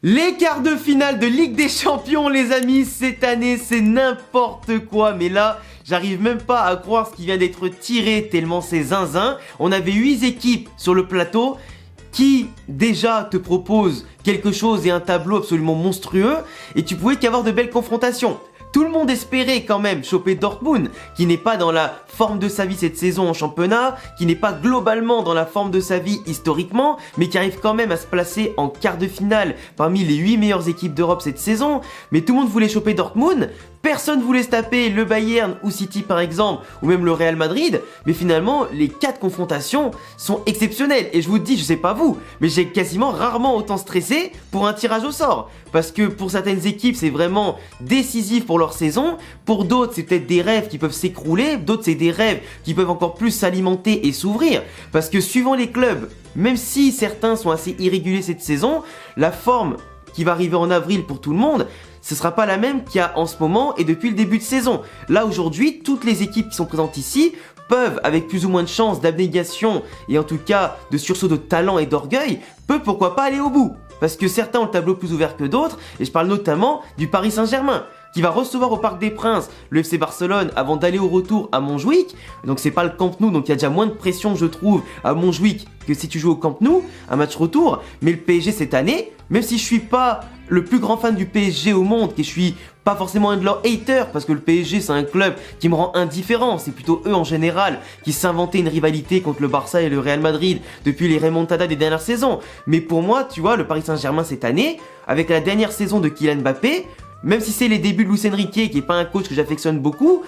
Les quarts de finale de Ligue des Champions, les amis, cette année, c'est n'importe quoi. Mais là, j'arrive même pas à croire ce qui vient d'être tiré tellement c'est zinzin. On avait 8 équipes sur le plateau qui, déjà, te proposent quelque chose et un tableau absolument monstrueux. Et tu pouvais qu'avoir de belles confrontations. Tout le monde espérait quand même choper Dortmund, qui n'est pas dans la forme de sa vie cette saison en championnat, qui n'est pas globalement dans la forme de sa vie historiquement, mais qui arrive quand même à se placer en quart de finale parmi les 8 meilleures équipes d'Europe cette saison. Mais tout le monde voulait choper Dortmund, personne voulait se taper le Bayern ou City par exemple, ou même le Real Madrid, mais finalement les 4 confrontations sont exceptionnelles. Et je vous dis, je sais pas vous, mais j'ai quasiment rarement autant stressé pour un tirage au sort. Parce que pour certaines équipes, c'est vraiment décisif pour leur saison. Pour d'autres, c'est peut-être des rêves qui peuvent s'écrouler. D'autres, c'est des rêves qui peuvent encore plus s'alimenter et s'ouvrir. Parce que suivant les clubs, même si certains sont assez irréguliers cette saison, la forme qui va arriver en avril pour tout le monde, ce sera pas la même qu'il y a en ce moment et depuis le début de saison. Là, aujourd'hui, toutes les équipes qui sont présentes ici peuvent, avec plus ou moins de chance, d'abnégation et en tout cas de sursaut de talent et d'orgueil, peuvent pourquoi pas aller au bout. Parce que certains ont le tableau plus ouvert que d'autres, et je parle notamment du Paris Saint-Germain, qui va recevoir au Parc des Princes le FC Barcelone avant d'aller au retour à Montjuïc. Donc c'est pas le Camp Nou, donc il y a déjà moins de pression je trouve à Montjuïc que si tu joues au Camp Nou, un match retour. Mais le PSG cette année, même si je suis pas le plus grand fan du PSG au monde, et je suis pas forcément un de leurs haters, parce que le PSG c'est un club qui me rend indifférent, c'est plutôt eux en général qui s'inventaient une rivalité contre le Barça et le Real Madrid depuis les remontadas des dernières saisons. Mais pour moi, tu vois, le Paris Saint-Germain cette année, avec la dernière saison de Kylian Mbappé, même si c'est les débuts de Luis Enrique, qui est pas un coach que j'affectionne beaucoup,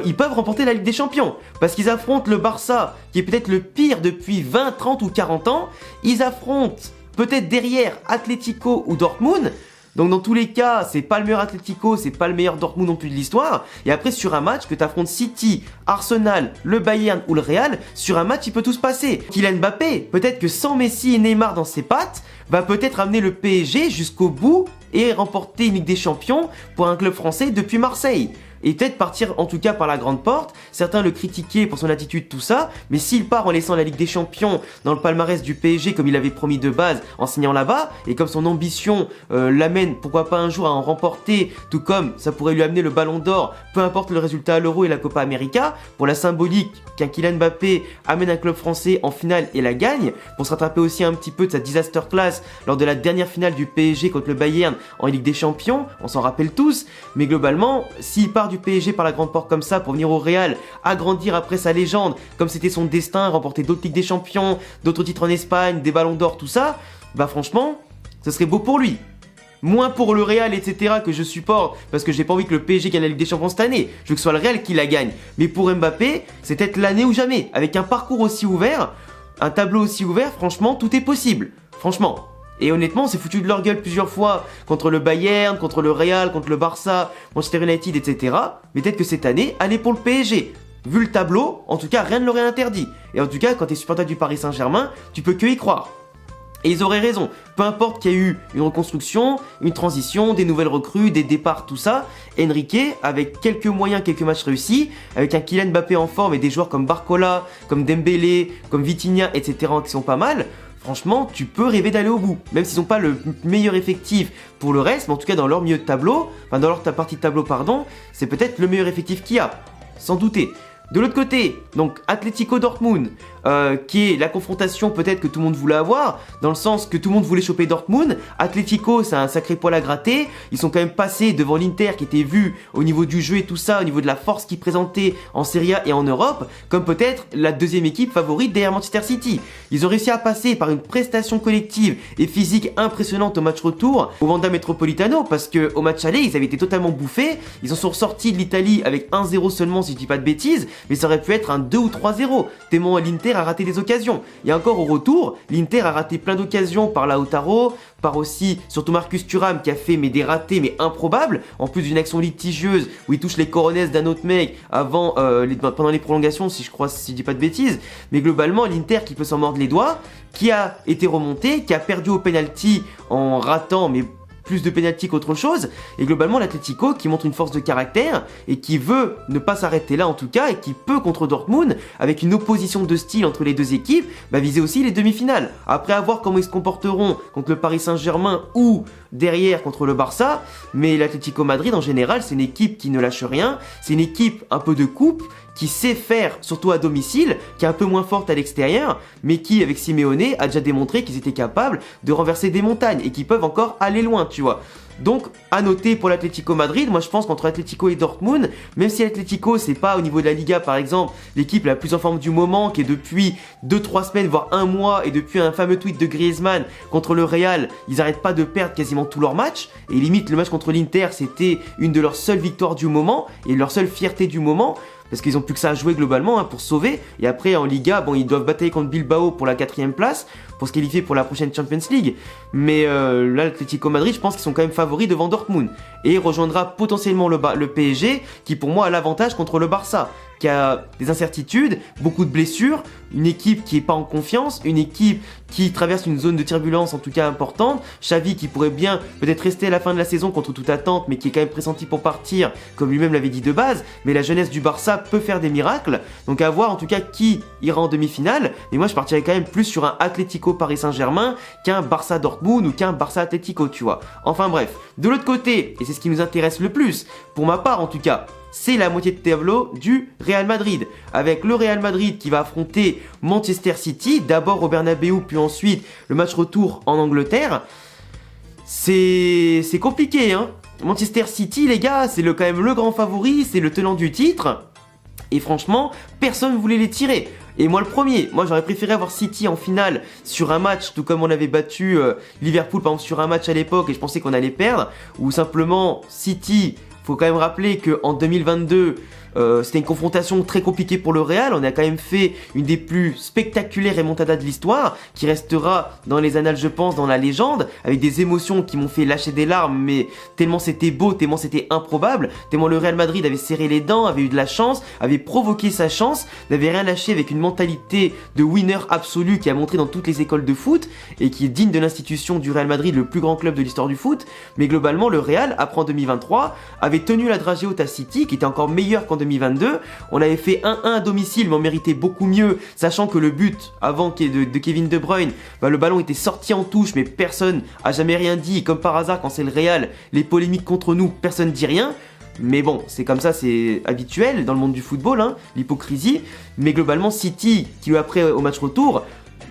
ils peuvent remporter la Ligue des Champions. Parce qu'ils affrontent le Barça, qui est peut-être le pire depuis 20, 30 ou 40 ans. Ils affrontent peut-être derrière Atlético ou Dortmund. Donc dans tous les cas, c'est pas le meilleur Atlético, c'est pas le meilleur Dortmund non plus de l'histoire. Et après sur un match que tu affrontes City, Arsenal, le Bayern ou le Real, sur un match il peut tout se passer. Kylian Mbappé, peut-être que sans Messi et Neymar dans ses pattes, va peut-être amener le PSG jusqu'au bout et remporter une Ligue des Champions pour un club français depuis Marseille. Et peut-être partir en tout cas par la grande porte. Certains le critiquaient pour son attitude, tout ça, mais s'il part en laissant la Ligue des Champions dans le palmarès du PSG comme il avait promis de base en signant là-bas, et comme son ambition l'amène pourquoi pas un jour à en remporter, tout comme ça pourrait lui amener le Ballon d'Or, peu importe le résultat à l'Euro et la Copa América, pour la symbolique qu'un Kylian Mbappé amène un club français en finale et la gagne, pour se rattraper aussi un petit peu de sa disaster class lors de la dernière finale du PSG contre le Bayern en Ligue des Champions, on s'en rappelle tous, mais globalement, s'il part du PSG par la grande porte comme ça pour venir au Real, agrandir après sa légende, comme c'était son destin, remporter d'autres Ligues des Champions, d'autres titres en Espagne, des ballons d'or, tout ça, bah franchement, ce serait beau pour lui. Moins pour le Real, etc. que je supporte, parce que j'ai pas envie que le PSG gagne la Ligue des Champions cette année. Je veux que ce soit le Real qui la gagne. Mais pour Mbappé, c'est peut-être l'année ou jamais. Avec un parcours aussi ouvert, un tableau aussi ouvert, franchement, tout est possible. Franchement. Et honnêtement, on s'est foutu de leur gueule plusieurs fois contre le Bayern, contre le Real, contre le Barça, Manchester United, etc. Mais peut-être que cette année, allez pour le PSG. Vu le tableau, en tout cas, rien ne l'aurait interdit. Et en tout cas, quand t'es supporter du Paris Saint-Germain, tu peux que y croire. Et ils auraient raison, peu importe qu'il y a eu une reconstruction, une transition, des nouvelles recrues, des départs, tout ça, Enrique, avec quelques moyens, quelques matchs réussis, avec un Kylian Mbappé en forme et des joueurs comme Barcola, comme Dembélé, comme Vitinha, etc. qui sont pas mal, franchement, tu peux rêver d'aller au bout. Même s'ils n'ont pas le meilleur effectif pour le reste, mais en tout cas dans leur milieu de tableau, enfin dans leur partie de tableau, pardon, c'est peut-être le meilleur effectif qu'il y a, sans douter. De l'autre côté, donc Atlético Dortmund, qui est la confrontation peut-être que tout le monde voulait avoir, dans le sens que tout le monde voulait choper Dortmund. Atlético, c'est un sacré poil à gratter, ils sont quand même passés devant l'Inter qui était vu au niveau du jeu et tout ça, au niveau de la force qu'ils présentaient en Serie A et en Europe, comme peut-être la deuxième équipe favorite derrière Manchester City. Ils ont réussi à passer par une prestation collective et physique impressionnante au match retour au Wanda Metropolitano, parce qu'au match aller, ils avaient été totalement bouffés, ils en sont ressortis de l'Italie avec 1-0 seulement si je dis pas de bêtises, mais ça aurait pu être un 2 ou 3-0, tellement l'Inter a raté des occasions. Et encore au retour, l'Inter a raté plein d'occasions par Lautaro, par aussi, surtout Marcus Thuram qui a fait des ratés mais improbables, en plus d'une action litigieuse où il touche les coronets d'un autre mec avant, pendant les prolongations si je dis pas de bêtises. Mais globalement, l'Inter qui peut s'en mordre les doigts, qui a été remonté, qui a perdu au penalty en ratant mais plus de pénalty qu'autre chose, et globalement l'Atlético qui montre une force de caractère, et qui veut ne pas s'arrêter là en tout cas, et qui peut contre Dortmund, avec une opposition de style entre les deux équipes, viser aussi les demi-finales. Après à voir comment ils se comporteront contre le Paris Saint-Germain ou derrière contre le Barça, mais l'Atlético Madrid en général c'est une équipe qui ne lâche rien, c'est une équipe un peu de coupe, qui sait faire, surtout à domicile, qui est un peu moins forte à l'extérieur, mais qui, avec Simeone, a déjà démontré qu'ils étaient capables de renverser des montagnes et qu'ils peuvent encore aller loin, tu vois. Donc, à noter pour l'Atlético Madrid, moi je pense qu'entre Atlético et Dortmund, même si l'Atlético c'est pas au niveau de la Liga par exemple, l'équipe la plus en forme du moment, qui est depuis 2-3 semaines, voire un mois, et depuis un fameux tweet de Griezmann contre le Real, ils arrêtent pas de perdre quasiment tous leurs matchs, et limite le match contre l'Inter c'était une de leurs seules victoires du moment, et leur seule fierté du moment, parce qu'ils ont plus que ça à jouer globalement pour sauver, et après en Liga, bon ils doivent batailler contre Bilbao pour la 4ème place, pour se qualifier pour la prochaine Champions League, mais là l'Atlético Madrid je pense qu'ils sont quand même favoris devant Dortmund, et rejoindra potentiellement le PSG, qui pour moi a l'avantage contre le Barça, qui a des incertitudes, beaucoup de blessures, une équipe qui est pas en confiance, une équipe qui traverse une zone de turbulence en tout cas importante, Xavi qui pourrait bien peut-être rester à la fin de la saison contre toute attente, mais qui est quand même pressenti pour partir, comme lui-même l'avait dit de base, mais la jeunesse du Barça peut faire des miracles, donc à voir en tout cas qui ira en demi-finale, et moi je partirais quand même plus sur un Atlético Paris Saint-Germain qu'un Barça Dortmund ou qu'un Barça Atlético, tu vois. Enfin bref, de l'autre côté, et c'est ce qui nous intéresse le plus, pour ma part en tout cas, c'est la moitié de tableau du Real Madrid, avec le Real Madrid qui va affronter Manchester City, d'abord au Bernabeu, puis ensuite le match retour en Angleterre. C'est compliqué, hein. Manchester City, les gars, c'est quand même le grand favori, c'est le tenant du titre, et franchement, personne ne voulait les tirer. Et moi le premier, moi j'aurais préféré avoir City en finale sur un match, tout comme on avait battu Liverpool par exemple sur un match à l'époque et je pensais qu'on allait perdre, ou simplement City. Faut quand même rappeler qu'en 2022, c'était une confrontation très compliquée pour le Real. On a quand même fait une des plus spectaculaires remontadas de l'histoire, qui restera dans les annales, je pense, dans la légende, avec des émotions qui m'ont fait lâcher des larmes, mais tellement c'était beau, tellement c'était improbable, tellement le Real Madrid avait serré les dents, avait eu de la chance, avait provoqué sa chance, n'avait rien lâché avec une mentalité de winner absolu qui a montré dans toutes les écoles de foot, et qui est digne de l'institution du Real Madrid, le plus grand club de l'histoire du foot. Mais globalement, le Real, après en 2023, avait tenu la dragée haute à City, qui était encore meilleur qu'en 2022. On avait fait 1-1 à domicile, mais on méritait beaucoup mieux, sachant que le but avant de Kevin De Bruyne, le ballon était sorti en touche, mais personne a jamais rien dit. Et comme par hasard, quand c'est le Real, les polémiques contre nous, personne dit rien. Mais bon, c'est comme ça, c'est habituel dans le monde du football, hein, l'hypocrisie. Mais globalement, City, qui après au match retour,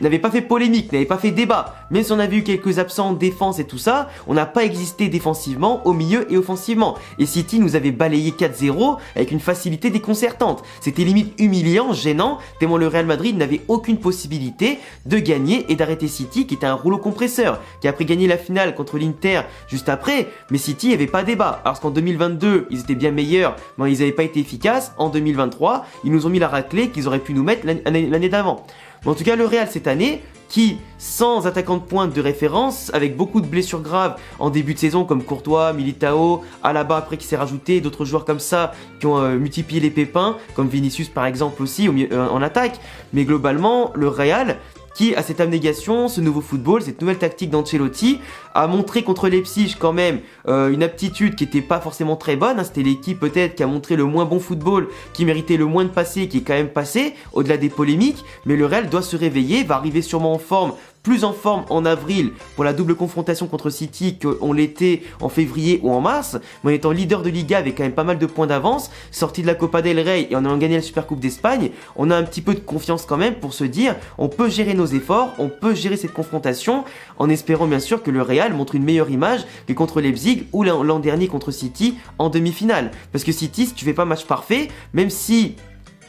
n'avait pas fait polémique, n'avait pas fait débat. Même si on avait eu quelques absents en défense et tout ça, on n'a pas existé défensivement, au milieu et offensivement. Et City nous avait balayé 4-0 avec une facilité déconcertante. C'était limite humiliant, gênant, tellement le Real Madrid n'avait aucune possibilité de gagner et d'arrêter City, qui était un rouleau compresseur, qui a après gagné la finale contre l'Inter juste après, mais City n'avait pas débat. Alors qu'en 2022, ils étaient bien meilleurs, mais ils n'avaient pas été efficaces. En 2023, ils nous ont mis la raclée qu'ils auraient pu nous mettre l'année d'avant. Mais en tout cas, le Real cette année, qui, sans attaquant de pointe de référence, avec beaucoup de blessures graves en début de saison, comme Courtois, Militao, Alaba après qui s'est rajouté, d'autres joueurs comme ça qui ont multiplié les pépins, comme Vinicius par exemple aussi en attaque. Mais globalement, le Real, qui a cette abnégation, ce nouveau football, cette nouvelle tactique d'Ancelotti, a montré contre Leipzig quand même une aptitude qui n'était pas forcément très bonne. C'était l'équipe peut-être qui a montré le moins bon football, qui méritait le moins de passer, qui est quand même passé, au-delà des polémiques. Mais le Real doit se réveiller, va arriver sûrement en forme, plus en forme en avril pour la double confrontation contre City qu'on l'était en février ou en mars, mais en étant leader de Liga avec quand même pas mal de points d'avance, sorti de la Copa del Rey et en ayant gagné la Supercoupe d'Espagne, on a un petit peu de confiance quand même pour se dire on peut gérer nos efforts, on peut gérer cette confrontation en espérant bien sûr que le Real montre une meilleure image que contre Leipzig ou l'an dernier contre City en demi-finale. Parce que City, si tu fais pas match parfait, même si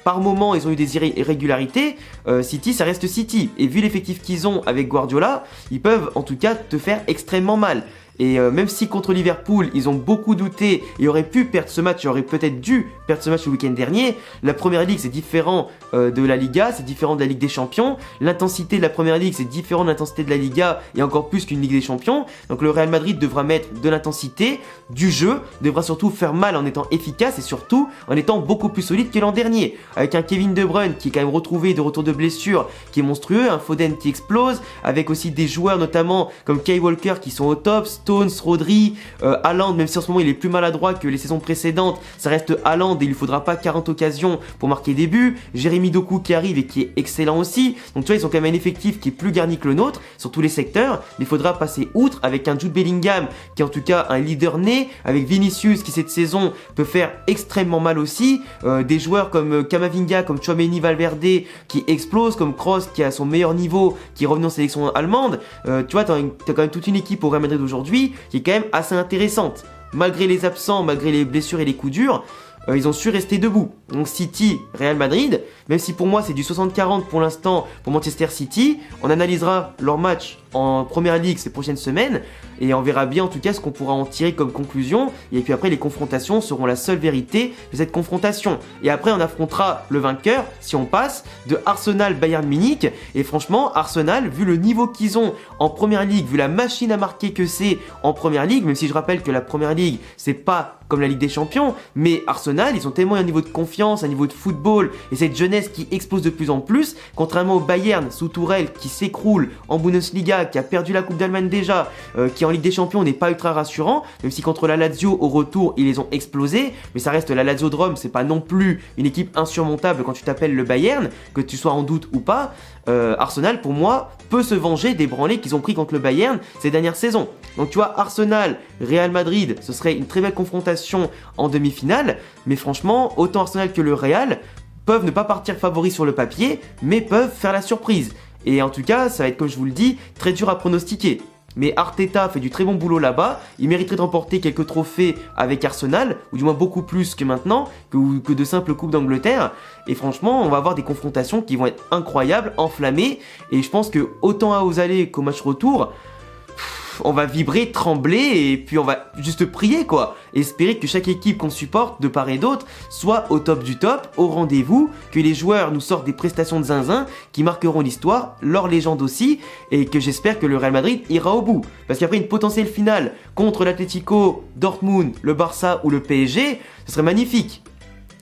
par moment, ils ont eu des irrégularités. City, ça reste City. Et vu l'effectif qu'ils ont avec Guardiola, ils peuvent en tout cas te faire extrêmement mal. Et même si contre Liverpool, ils ont beaucoup douté et auraient pu perdre ce match, ils auraient peut-être dû perdre ce match le week-end dernier, la Première Ligue c'est différent de la Liga, c'est différent de la Ligue des Champions, l'intensité de la Première Ligue c'est différent de l'intensité de la Liga et encore plus qu'une Ligue des Champions, donc le Real Madrid devra mettre de l'intensité, du jeu, devra surtout faire mal en étant efficace et surtout en étant beaucoup plus solide que l'an dernier, avec un Kevin De Bruyne qui est quand même retrouvé de retour de blessure, qui est monstrueux, un Foden qui explose, avec aussi des joueurs notamment comme Kyle Walker qui sont au top, Stones, Rodri, Haaland, même si en ce moment il est plus maladroit que les saisons précédentes, ça reste Haaland et il ne faudra pas 40 occasions pour marquer des buts. Jérémy Doku qui arrive et qui est excellent aussi. Donc tu vois, ils ont quand même un effectif qui est plus garni que le nôtre sur tous les secteurs. Mais il faudra passer outre avec un Jude Bellingham qui est en tout cas un leader né, avec Vinicius qui cette saison peut faire extrêmement mal aussi. Des joueurs comme Camavinga, comme Tchouaméni, Valverde qui explosent, comme Kroos qui est à son meilleur niveau, qui est revenu en sélection allemande. Tu vois, t'as quand même toute une équipe au Real Madrid aujourd'hui qui est quand même assez intéressante. Malgré les absents, malgré les blessures et les coups durs, ils ont su rester debout. Donc City, Real Madrid, même si pour moi c'est du 60-40 pour l'instant pour Manchester City, on analysera leur match en Première Ligue ces prochaines semaines et on verra bien en tout cas ce qu'on pourra en tirer comme conclusion. Et puis après les confrontations seront la seule vérité de cette confrontation. Et après on affrontera le vainqueur, si on passe, de Arsenal Bayern Munich. Et franchement Arsenal, vu le niveau qu'ils ont en Première Ligue, vu la machine à marquer que c'est en Première Ligue, même si je rappelle que la Première Ligue c'est pas comme la Ligue des Champions, mais Arsenal, ils ont tellement un niveau de confiance, un niveau de football et cette jeunesse qui explose de plus en plus, contrairement au Bayern sous Tourelle qui s'écroule en Bundesliga, qui a perdu la Coupe d'Allemagne déjà, qui en Ligue des Champions n'est pas ultra rassurant, même si contre la Lazio au retour ils les ont explosés, mais ça reste la Lazio de Rome, c'est pas non plus une équipe insurmontable quand tu t'appelles le Bayern, que tu sois en doute ou pas. Arsenal pour moi peut se venger des branlées qu'ils ont pris contre le Bayern ces dernières saisons. Donc tu vois, Arsenal, Real Madrid, ce serait une très belle confrontation en demi-finale, mais franchement, autant Arsenal que le Real peuvent ne pas partir favoris sur le papier, mais peuvent faire la surprise. Et en tout cas, ça va être, comme je vous le dis, très dur à pronostiquer. Mais Arteta fait du très bon boulot là-bas, il mériterait de remporter quelques trophées avec Arsenal, ou du moins beaucoup plus que maintenant, que de simples coupes d'Angleterre. Et franchement, on va avoir des confrontations qui vont être incroyables, enflammées, et je pense que autant aux allées qu'au match retour, on va vibrer, trembler et puis on va juste prier quoi. Espérer que chaque équipe qu'on supporte de part et d'autre soit au top du top, au rendez-vous, que les joueurs nous sortent des prestations de zinzin qui marqueront l'histoire, leur légende aussi, et que j'espère que le Real Madrid ira au bout. Parce qu'après une potentielle finale contre l'Atlético, Dortmund, le Barça ou le PSG, ce serait magnifique.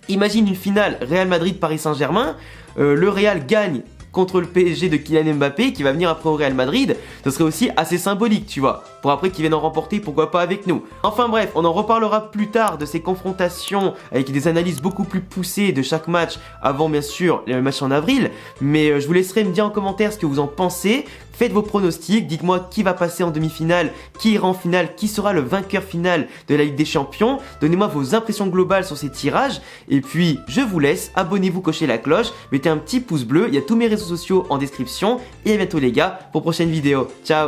Imagine une finale Real Madrid-Paris Saint-Germain, le Real gagne contre le PSG de Kylian Mbappé qui va venir après au Real Madrid, ce serait aussi assez symbolique, tu vois. Pour après qu'ils viennent en remporter, pourquoi pas avec nous. Enfin bref, on en reparlera plus tard de ces confrontations avec des analyses beaucoup plus poussées de chaque match avant bien sûr les matchs en avril. Mais je vous laisserai me dire en commentaire ce que vous en pensez. Faites vos pronostics, dites-moi qui va passer en demi-finale, qui ira en finale, qui sera le vainqueur final de la Ligue des Champions. Donnez-moi vos impressions globales sur ces tirages. Et puis, je vous laisse, abonnez-vous, cochez la cloche, mettez un petit pouce bleu, il y a tous mes réseaux sociaux en description. Et à bientôt les gars, pour prochaine vidéo. Ciao!